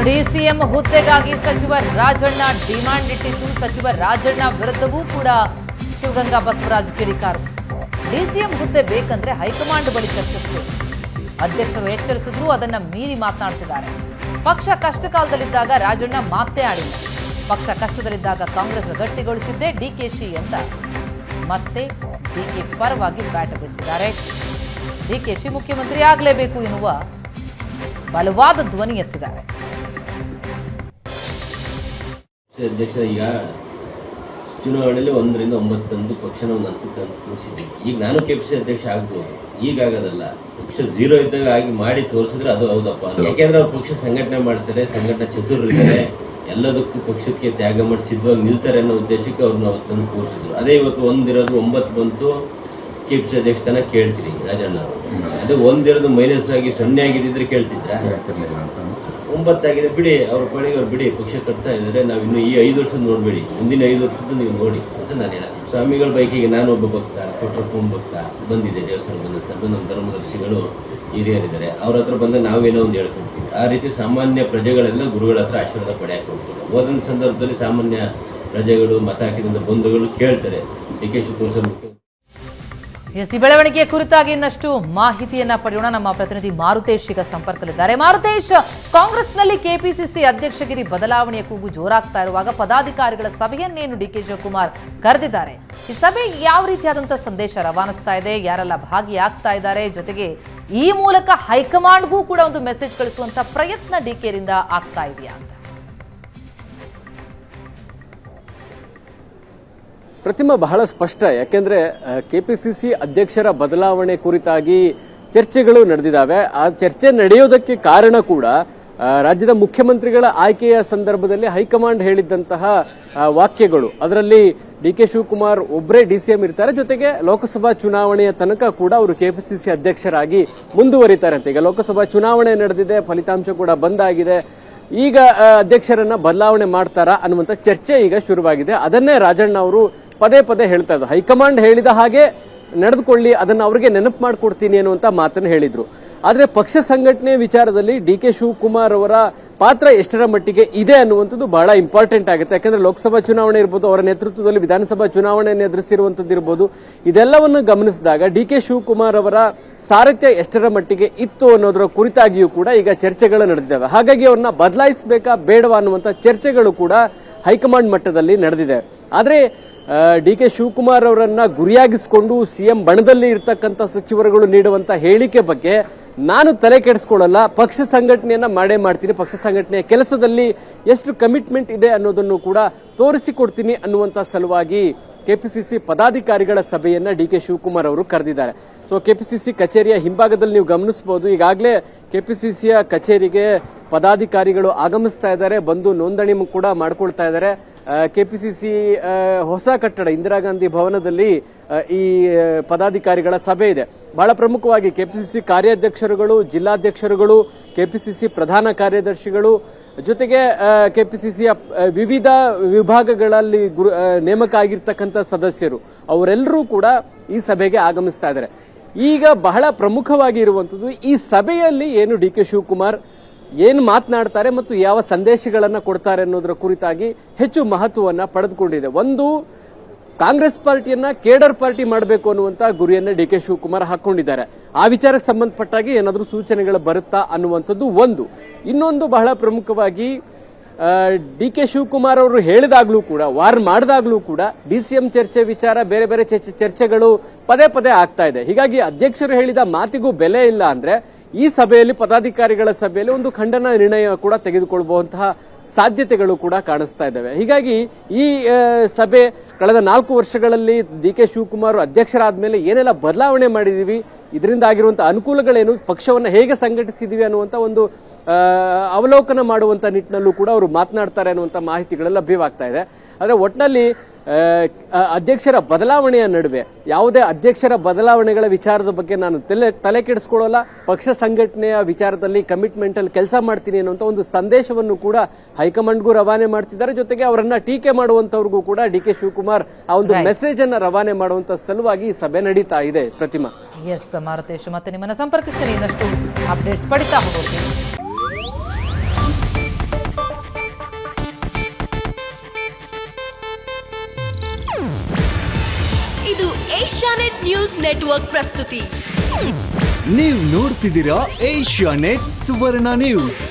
DCM ಹುದ್ದೆಗಾಗಿ ಸಚಿವ Rajanna demand ಇಟ್ಟಿದ್ದು ಸಚಿವ ರಾಜಣ್ಣ ವಿರುದ್ಧವೂ ಕೂಡ ಶಿವಗಂಗಾ ಬಸವರಾಜ್ ಕಿಡಿಕಾರರು. ಡಿಸಿಎಂ ಹುದ್ದೆ ಬೇಕಂದ್ರೆ ಹೈಕಮಾಂಡ್ ಬಳಿ ಚರ್ಚಿಸಬೇಕು. ಅಧ್ಯಕ್ಷರು ಎಚ್ಚರಿಸಿದ್ರು, ಅದನ್ನ ಮೀರಿ ಮಾತನಾಡ್ತಿದ್ದಾರೆ. ಪಕ್ಷ ಕಷ್ಟ ಕಾಲದಲ್ಲಿದ್ದಾಗ ರಾಜಣ್ಣ ಮಾತೇ ಆಡಿಲ್ಲ. ಪಕ್ಷ ಕಷ್ಟದಲ್ಲಿದ್ದಾಗ ಕಾಂಗ್ರೆಸ್ ಗಟ್ಟಿಗೊಳಿಸಿದ್ದೇ ಡಿಕೆಶಿ ಅಂತ ಮತ್ತೆ ಡಿಕೆ ಪರವಾಗಿ ಬ್ಯಾಟ್ ಬೀಸಿದ್ದಾರೆ. ಡಿಕೆಶಿ ಮುಖ್ಯಮಂತ್ರಿ ಆಗಲೇಬೇಕು ಎನ್ನುವ ಬಲವಾದ ಧ್ವನಿ ಎತ್ತಿದ್ದಾರೆ. ಅಧ್ಯಕ್ಷ, ಈಗ ಚುನಾವಣೆಯಲ್ಲಿ 1 ರಿಂದ 9 ತಂದು ಪಕ್ಷನ ಒಂದು ಹಂತಕ್ಕೆ ತೋರಿಸಿದ್ವಿ. ಈಗ ನಾನು ಕೆಪಿಸಿ ಅಧ್ಯಕ್ಷ ಆಗ್ಬೋದು, ಈಗಾಗೋದಲ್ಲ. ಪಕ್ಷ 0 ಇದ್ದಾಗ ಆಗಿ ಮಾಡಿ ತೋರಿಸಿದ್ರೆ ಅದು ಹೌದಪ್ಪ. ಯಾಕೆಂದ್ರೆ ಅವ್ರು ಪಕ್ಷ ಸಂಘಟನೆ ಮಾಡ್ತಾರೆ, ಸಂಘಟನೆ ಚತುರರಿದ್ದಾರೆ, ಎಲ್ಲದಕ್ಕೂ ಪಕ್ಷಕ್ಕೆ ತ್ಯಾಗ ಮಾಡಿ ಸಿದ್ಧವಾಗಿ ನಿಲ್ತಾರೆ ಅನ್ನೋ ಉದ್ದೇಶಕ್ಕೆ ಅವ್ರನ್ನ ತಂದು ತೋರಿಸಿದ್ರು. ಅದೇ ಇವತ್ತು 1 ಇರೋದು 9 ಬಂತು, ಕೆಪಿಸಿ ಅಧ್ಯಕ್ಷ ತನ ಕೇಳ್ತೀರಿ ರಾಜಣ್ಣ ಅವರು. ಅದೇ 1 ಇರೋದು ಮೈನಸ್ ಆಗಿ 0 ಆಗಿದ್ದಿದ್ರೆ ಕೇಳ್ತಿದ್ರ. 9 ಆಗಿದೆ, ಬಿಡಿ ಅವ್ರ ಪಣಿಗೆ ಅವ್ರು ಬಿಡಿ, ಪಕ್ಷ ಕಟ್ತಾ ಇದ್ದಾರೆ. ನಾವು ಇನ್ನು ಈ 5 ವರ್ಷದ ನೋಡಬೇಡಿ, ಮುಂದಿನ 5 ವರ್ಷದ್ದು ನೀವು ನೋಡಿ ಅಂತ ನಾನು ಹೇಳ. ಸ್ವಾಮಿಗಳ ಬೈಕಿಗೆ ನಾನು ಒಬ್ಬ ಭಕ್ತ, ಕೊಟ್ಟರಪ್ಪನ ಭಕ್ತ ಬಂದಿದೆ. ದೇವಸ್ಥಾನ ಬಂದ ಸಭೆ ನಮ್ಮ ಧರ್ಮದರ್ಶಿಗಳು ಹಿರಿಯರಿದ್ದಾರೆ, ಅವ್ರ ಹತ್ರ ಬಂದಾಗ ನಾವೇನೋ ಒಂದು ಹೇಳ್ಕೊಡ್ತೀವಿ. ಆ ರೀತಿ ಸಾಮಾನ್ಯ ಪ್ರಜೆಗಳೆಲ್ಲ ಗುರುಗಳ ಹತ್ರ ಆಶೀರ್ವಾದ ಪಡೆಯಕ್ಕೆ ಹೋಗ್ತಾರೆ. ಹೋದ ಸಂದರ್ಭದಲ್ಲಿ ಸಾಮಾನ್ಯ ಪ್ರಜೆಗಳು ಮತ ಹಾಕಿದಂಥ ಬಂಧುಗಳು ಕೇಳ್ತಾರೆ, ಡಿಕೆಶಿ ತೋರಿಸೋ ಮುಖ್ಯ. ಈ ಬೆಳವಣಿಗೆಯ ಕುರಿತಾಗಿ ಇನ್ನಷ್ಟು ಮಾಹಿತಿಯನ್ನ ಪಡೆಯೋಣ. ನಮ್ಮ ಪ್ರತಿನಿಧಿ ಮಾರುತೇಶ್ ಈಗ ಸಂಪರ್ಕದಲ್ಲಿದ್ದಾರೆ. ಮಾರುತೇಶ್, ಕಾಂಗ್ರೆಸ್ನಲ್ಲಿ ಕೆಪಿಸಿಸಿ ಅಧ್ಯಕ್ಷಗಿರಿ ಬದಲಾವಣೆಯ ಕೂಗು ಜೋರಾಗ್ತಾ ಇರುವಾಗ ಪದಾಧಿಕಾರಿಗಳ ಸಭೆಯನ್ನೇನು ಡಿಕೆ ಶಿವಕುಮಾರ್ ಕರೆದಿದ್ದಾರೆ. ಈ ಸಭೆ ಯಾವ ರೀತಿಯಾದಂತಹ ಸಂದೇಶ ರವಾನಿಸ್ತಾ ಇದೆ, ಯಾರೆಲ್ಲ ಭಾಗಿಯಾಗ್ತಾ ಇದ್ದಾರೆ, ಜೊತೆಗೆ ಈ ಮೂಲಕ ಹೈಕಮಾಂಡ್ಗೂ ಕೂಡ ಒಂದು ಮೆಸೇಜ್ ಕಳಿಸುವಂತ ಪ್ರಯತ್ನ ಡಿಕೆರಿಂದ ಆಗ್ತಾ ಇದೆಯಾ ಅಂತ? ಪ್ರತಿಮಾ, ಬಹಳ ಸ್ಪಷ್ಟ. ಯಾಕೆಂದ್ರೆ ಕೆಪಿಸಿಸಿ ಅಧ್ಯಕ್ಷರ ಬದಲಾವಣೆ ಕುರಿತಾಗಿ ಚರ್ಚೆಗಳು ನಡೆದಿದ್ದಾವೆ. ಆ ಚರ್ಚೆ ನಡೆಯೋದಕ್ಕೆ ಕಾರಣ ಕೂಡ ರಾಜ್ಯದ ಮುಖ್ಯಮಂತ್ರಿಗಳ ಆಯ್ಕೆಯ ಸಂದರ್ಭದಲ್ಲಿ ಹೈಕಮಾಂಡ್ ಹೇಳಿದ್ದಂತಹ ವಾಕ್ಯಗಳು. ಅದರಲ್ಲಿ ಡಿಕೆ ಶಿವಕುಮಾರ್ ಒಬ್ಬರೇ ಡಿಸಿಎಂ ಇರ್ತಾರೆ, ಜೊತೆಗೆ ಲೋಕಸಭಾ ಚುನಾವಣೆಯ ತನಕ ಕೂಡ ಅವರು ಕೆಪಿಸಿಸಿ ಅಧ್ಯಕ್ಷರಾಗಿ ಮುಂದುವರಿತಾರೆ ಅಂತ. ಈಗ ಲೋಕಸಭಾ ಚುನಾವಣೆ ನಡೆದಿದೆ, ಫಲಿತಾಂಶ ಕೂಡ ಬಂದಾಗಿದೆ. ಈಗ ಅಧ್ಯಕ್ಷರನ್ನ ಬದಲಾವಣೆ ಮಾಡ್ತಾರಾ ಅನ್ನುವಂಥ ಚರ್ಚೆ ಈಗ ಶುರುವಾಗಿದೆ. ಅದನ್ನೇ ರಾಜಣ್ಣ ಅವರು ಪದೇ ಪದೇ ಹೇಳ್ತಾ ಇದ್ರು. ಹೈಕಮಾಂಡ್ ಹೇಳಿದ ಹಾಗೆ ನಡೆದುಕೊಳ್ಳಿ, ಅದನ್ನ ಅವರಿಗೆ ನೆನಪು ಮಾಡಿಕೊಡ್ತೀನಿ ಅನ್ನುವಂತ ಮಾತನ್ನು ಹೇಳಿದ್ರು. ಆದ್ರೆ ಪಕ್ಷ ಸಂಘಟನೆ ವಿಚಾರದಲ್ಲಿ ಡಿಕೆ ಶಿವಕುಮಾರ್ ಅವರ ಪಾತ್ರ ಎಷ್ಟರ ಮಟ್ಟಿಗೆ ಇದೆ ಅನ್ನುವಂಥದ್ದು ಬಹಳ ಇಂಪಾರ್ಟೆಂಟ್ ಆಗುತ್ತೆ. ಯಾಕಂದ್ರೆ ಲೋಕಸಭಾ ಚುನಾವಣೆ ಇರ್ಬೋದು, ಅವರ ನೇತೃತ್ವದಲ್ಲಿ ವಿಧಾನಸಭಾ ಚುನಾವಣೆಯನ್ನು ಎದುರಿಸಿರುವಂತದ್ದು ಇರ್ಬೋದು, ಇದೆಲ್ಲವನ್ನು ಗಮನಿಸಿದಾಗ ಡಿಕೆ ಶಿವಕುಮಾರ್ ಅವರ ಸಾರಥ್ಯ ಎಷ್ಟರ ಮಟ್ಟಿಗೆ ಇತ್ತು ಅನ್ನೋದರ ಕುರಿತಾಗಿಯೂ ಕೂಡ ಈಗ ಚರ್ಚೆಗಳು ನಡೆದಿದ್ದಾವೆ. ಹಾಗಾಗಿ ಅವ್ರನ್ನ ಬದಲಾಯಿಸಬೇಕಾ ಬೇಡವಾ ಅನ್ನುವಂಥ ಚರ್ಚೆಗಳು ಕೂಡ ಹೈಕಮಾಂಡ್ ಮಟ್ಟದಲ್ಲಿ ನಡೆದಿದೆ. ಆದ್ರೆ ಡಿಕೆ ಶಿವಕುಮಾರ್ ಅವರನ್ನ ಗುರಿಯಾಗಿಸಿಕೊಂಡು ಸಿಎಂ ಬಣದಲ್ಲಿ ಇರ್ತಕ್ಕಂಥ ಸಚಿವರುಗಳು ನೀಡುವಂತ ಹೇಳಿಕೆ ಬಗ್ಗೆ ನಾನು ತಲೆ ಕೆಡಿಸ್ಕೊಳ್ಳಲ್ಲ, ಪಕ್ಷ ಸಂಘಟನೆಯನ್ನ ಮಾಡೇ ಮಾಡ್ತೀನಿ, ಪಕ್ಷ ಸಂಘಟನೆಯ ಕೆಲಸದಲ್ಲಿ ಎಷ್ಟು ಕಮಿಟ್ಮೆಂಟ್ ಇದೆ ಅನ್ನೋದನ್ನು ಕೂಡ ತೋರಿಸಿಕೊಡ್ತೀನಿ ಅನ್ನುವಂತ ಸಲುವಾಗಿ ಕೆಪಿಸಿಸಿ ಪದಾಧಿಕಾರಿಗಳ ಸಭೆಯನ್ನ ಡಿಕೆ ಶಿವಕುಮಾರ್ ಅವರು ಕರೆದಿದ್ದಾರೆ. ಸೊ ಕೆಪಿಸಿಸಿ ಕಚೇರಿಯ ಹಿಂಭಾಗದಲ್ಲಿ ನೀವು ಗಮನಿಸಬಹುದು, ಈಗಾಗಲೇ ಕೆಪಿಸಿಸಿಯ ಕಚೇರಿಗೆ ಪದಾಧಿಕಾರಿಗಳು ಆಗಮಿಸ್ತಾ ಇದ್ದಾರೆ, ಬಂದು ನೋಂದಣಿ ಕೂಡ ಮಾಡ್ಕೊಳ್ತಾ ಇದ್ದಾರೆ. ಕೆಪಿಸಿಸಿ ಹೊಸ ಕಟ್ಟಡ ಇಂದಿರಾ ಗಾಂಧಿ ಭವನದಲ್ಲಿ ಈ ಪದಾಧಿಕಾರಿಗಳ ಸಭೆ ಇದೆ. ಬಹಳ ಪ್ರಮುಖವಾಗಿ ಕೆಪಿಸಿಸಿ ಕಾರ್ಯಾಧ್ಯಕ್ಷರುಗಳು, ಜಿಲ್ಲಾಧ್ಯಕ್ಷರುಗಳು, ಕೆಪಿಸಿಸಿ ಪ್ರಧಾನ ಕಾರ್ಯದರ್ಶಿಗಳು, ಜೊತೆಗೆ ಕೆಪಿಸಿಸಿಯ ವಿವಿಧ ವಿಭಾಗಗಳಲ್ಲಿ ನೇಮಕ ಆಗಿರ್ತಕ್ಕಂಥ ಸದಸ್ಯರು ಅವರೆಲ್ಲರೂ ಕೂಡ ಈ ಸಭೆಗೆ ಆಗಮಿಸ್ತಾ ಇದ್ದಾರೆ. ಈಗ ಬಹಳ ಪ್ರಮುಖವಾಗಿ ಇರುವಂತದ್ದು ಈ ಸಭೆಯಲ್ಲಿ ಏನು ಡಿಕೆ ಶಿವಕುಮಾರ್ ಏನು ಮಾತನಾಡ್ತಾರೆ ಮತ್ತು ಯಾವ ಸಂದೇಶಗಳನ್ನ ಕೊಡ್ತಾರೆ ಅನ್ನೋದರ ಕುರಿತಾಗಿ ಹೆಚ್ಚು ಮಹತ್ವವನ್ನ ಪಡೆದುಕೊಂಡಿದೆ. ಒಂದು, ಕಾಂಗ್ರೆಸ್ ಪಾರ್ಟಿಯನ್ನ ಕೇಡರ್ ಪಾರ್ಟಿ ಮಾಡಬೇಕು ಅನ್ನುವಂತ ಗುರಿಯನ್ನ ಡಿಕೆ ಶಿವಕುಮಾರ್ ಹಾಕೊಂಡಿದ್ದಾರೆ. ಆ ವಿಚಾರಕ್ಕೆ ಸಂಬಂಧಪಟ್ಟಾಗಿ ಏನಾದರೂ ಸೂಚನೆಗಳು ಬರುತ್ತಾ ಅನ್ನುವಂಥದ್ದು ಒಂದು. ಇನ್ನೊಂದು, ಬಹಳ ಪ್ರಮುಖವಾಗಿ ಡಿಕೆ ಶಿವಕುಮಾರ್ ಅವರು ಹೇಳಿದಾಗ್ಲೂ ಕೂಡ, ವಾರ್ನ್ ಮಾಡಿದಾಗ್ಲೂ ಕೂಡ ಡಿಸಿಎಂ ಚರ್ಚೆ ವಿಚಾರ, ಬೇರೆ ಬೇರೆ ಚರ್ಚೆಗಳು ಪದೇ ಪದೇ ಆಗ್ತಾ ಇದೆ. ಹೀಗಾಗಿ ಅಧ್ಯಕ್ಷರು ಹೇಳಿದ ಮಾತಿಗೂ ಬೆಲೆ ಇಲ್ಲ ಅಂದ್ರೆ ಈ ಸಭೆಯಲ್ಲಿ, ಪದಾಧಿಕಾರಿಗಳ ಸಭೆಯಲ್ಲಿ ಒಂದು ಖಂಡನ ನಿರ್ಣಯ ಕೂಡ ತೆಗೆದುಕೊಳ್ಳಬಹುದಂತಹ ಸಾಧ್ಯತೆಗಳು ಕೂಡ ಕಾಣಿಸ್ತಾ ಇದ್ದಾವೆ. ಹೀಗಾಗಿ ಈ ಸಭೆ ಕಳೆದ 4 ವರ್ಷಗಳಲ್ಲಿ ಡಿಕೆ ಶಿವಕುಮಾರ್ ಅಧ್ಯಕ್ಷರಾದ ಮೇಲೆ ಏನೆಲ್ಲ ಬದಲಾವಣೆ ಮಾಡಿದೀವಿ, ಇದರಿಂದ ಆಗಿರುವಂತಹ ಅನುಕೂಲಗಳೇನು, ಪಕ್ಷವನ್ನು ಹೇಗೆ ಸಂಘಟಿಸಿದೀವಿ ಅನ್ನುವಂತ ಒಂದು ಅವಲೋಕನ ಮಾಡುವಂತ ನಿಟ್ಟಿನಲ್ಲೂ ಕೂಡ ಅವರು ಮಾತನಾಡ್ತಾರೆ ಅನ್ನುವಂತ ಮಾಹಿತಿಗಳೆಲ್ಲ ಲಭ್ಯವಾಗ್ತಾ ಇದೆ. ಆದ್ರೆ ಒಟ್ಟಿನಲ್ಲಿ ಅಧ್ಯಕ್ಷರ ಬದಲಾವಣೆಯ ನಡುವೆ ಯಾವುದೇ ಅಧ್ಯಕ್ಷರ ಬದಲಾವಣೆಗಳ ವಿಚಾರದ ಬಗ್ಗೆ ನಾನು ತಲೆ ಕೆಡಿಸ್ಕೊಳ್ಳಲ್ಲ, ಪಕ್ಷ ಸಂಘಟನೆಯ ವಿಚಾರದಲ್ಲಿ ಕಮಿಟ್ಮೆಂಟ್ ಅಲ್ಲಿ ಕೆಲಸ ಮಾಡ್ತೀನಿ ಅನ್ನುವಂತ ಒಂದು ಸಂದೇಶವನ್ನು ಕೂಡ ಹೈಕಮಾಂಡ್ಗೂ ರವಾನೆ ಮಾಡ್ತಿದ್ದಾರೆ. ಜೊತೆಗೆ ಅವರನ್ನ ಟೀಕೆ ಮಾಡುವಂತವ್ರಿಗೂ ಕೂಡ ಡಿಕೆ ಶಿವಕುಮಾರ್ ಆ ಒಂದು ಮೆಸೇಜ್ ಅನ್ನ ರವಾನೆ ಮಾಡುವಂತ ಸಲುವಾಗಿ ಈ ಸಭೆ ನಡೀತಾ ಇದೆ. ಪ್ರತಿಮಾ. ಎಸ್ ಮಾರುತೇಶ್, ಮತ್ತೆ ನಿಮ್ಮನ್ನ ಸಂಪರ್ಕಿಸ್ತೀನಿ, ಇನ್ನಷ್ಟು ಅಪ್ಡೇಟ್ಸ್ ಪಡಿತಾ ಹೋಗ್ತೀನಿ. ಇದು ಏಷ್ಯಾನೆಟ್ ನ್ಯೂಸ್ ನೆಟ್ವರ್ಕ್ ಪ್ರಸ್ತುತಿ. ನೀವು ನೋಡ್ತಿದ್ದೀರಾ ಏಷ್ಯಾನೆಟ್ ಸುವರ್ಣ ನ್ಯೂಸ್.